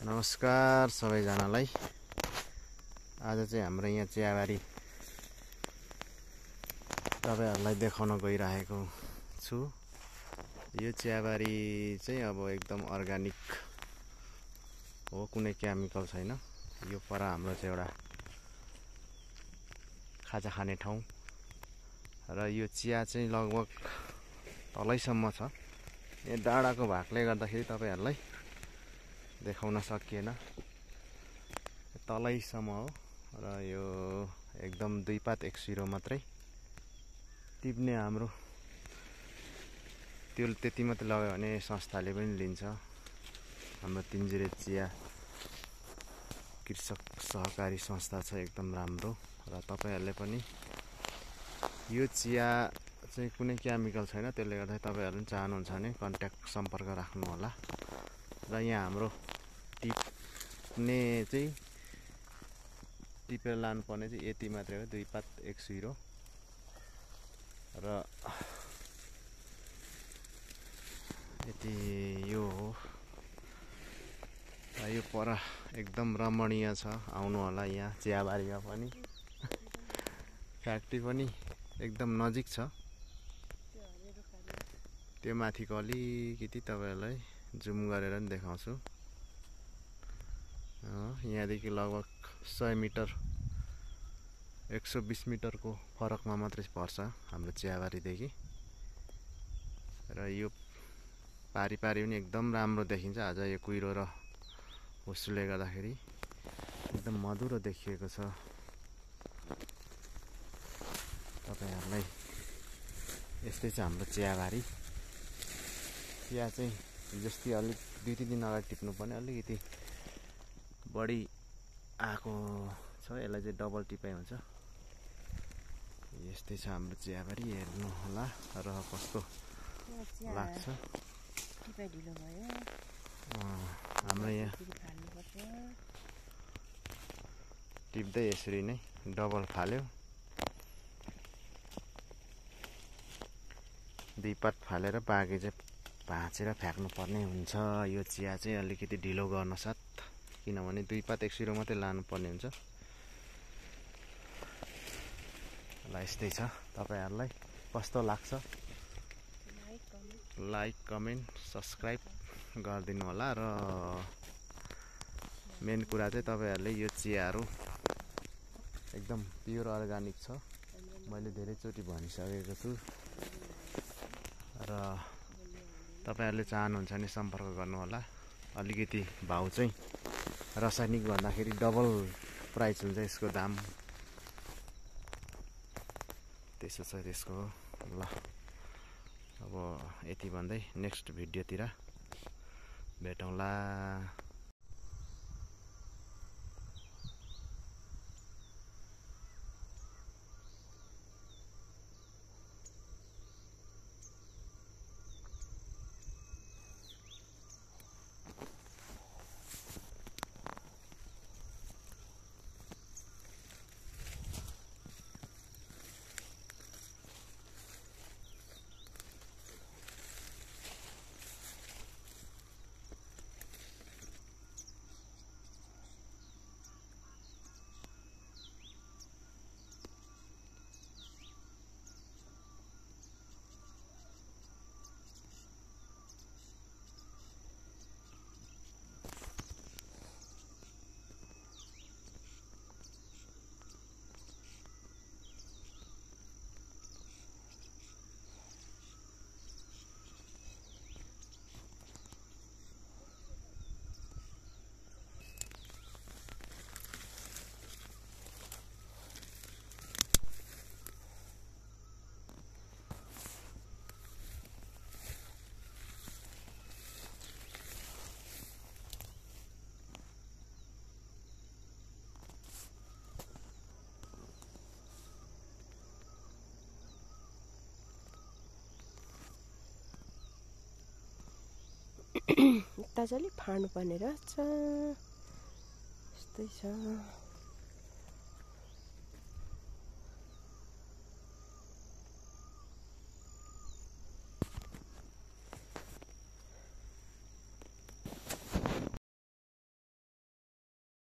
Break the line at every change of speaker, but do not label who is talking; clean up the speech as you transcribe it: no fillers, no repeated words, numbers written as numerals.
नमस्कार सबैजनालाई। आज चाहिँ हाम्रो यहाँ चियाबारी तपाईहरुलाई देखाउन गइरहेको छु। यो चियाबारी चाहिँ अब एकदम अर्गानिक हो, कुनै केमिकल छैन। यो पर हाम्रो चाहिँ एउटा खाजा खाने ठाउँ र यो चिया चाहिँ लगभग तलैसम्म छ। यहाँ डाँडाको भागले गर्दाखेरि तपाईहरुलाई देखाउन सकिएन, तलैसम्म हो र यो एकदम दुई पात एक सिरो मात्रै टिप्ने हाम्रो त्यो त्यति मात्रै लगायो भने संस्थाले पनि लिन्छ। हाम्रो तिनजिरे चिया कृषक सहकारी संस्था छ, एकदम राम्रो। र तपाईहरुले पनि यो चिया चाहिँ कुनै केमिकल छैन, त्यसले गर्दा तपाईहरु पनि चाहनुहुन्छ भने कन्ट्याक्ट सम्पर्क राख्नु होला। र यहाँ हाम्रो टिप्ने चाहिँ टिपेर लानुपर्ने चाहिँ यति मात्रै हो, दुई पात एक सिरो। र यति यो हो। यो पर एकदम रमणीय छ, आउनु होला यहाँ चियाबारीमा पनि। फ्याक्ट्री पनि एकदम नजिक छ। त्यो माथिको अलिकति तपाईहरुलाई जुम गरेर नि देखाउँछु। यहाँदेखि लगभग 100 मिटर 120 मिटरको फरकमा मात्रै पर्छ हाम्रो चियाबारीदेखि। र यो पारी पनि एकदम राम्रो देखिन्छ। आज यो कुहिरो र हुस्सुले गर्दाखेरि एकदम मधुरो देखिएको छ। तपाईहरुलाई यस्तै छ हाम्रो चियाबारी। चिया चाहिँ जस्तै अलिक 2-3 दिन अगाडि टिप्नुपर्ने, अलिकति बढी आएको छ, यसलाई चाहिँ डबल टिपाइ हुन्छ। यस्तै छ हाम्रो चियाबारी, हेर्नु होला र कस्तो लाग्छ। हाम्रो यहाँ टिप्दै यसरी नै डबल फाल्यो, दुई पात फालेर बाँकी चाहिँ भाँचेर फ्याँक्नु पर्ने हुन्छ। यो चिया चाहिँ अलिकति ढिलो गर्न साथ, किनभने दुई पात एक सिरो मात्रै लानु पर्ने हुन्छ। ल यस्तै छ। तपाईहरुलाई कस्तो लाग्छ लाइक कमेन्ट सब्स्क्राइब गरिदिनु होला। र मेन कुरा चाहिँ तपाईहरुले यो चियाहरु एकदम प्योर अर्गानिक छ, मैले धेरैचोटि भनिसकेको छु। र तपाईहरुले चाहनुहुन्छ भने सम्पर्क गर्नु होला। अलिकति भाउ चाहिँ रासायनिक भन्दाखेरि डबल प्राइस हुन्छ यसको दाम, त्यसो छ त्यसको। ल अब यति भन्दै नेक्स्ट भिडियोतिर भेटौँला।
उता चाहिँ अलिक फाड्नु पर्ने रहेछ, यस्तै छ।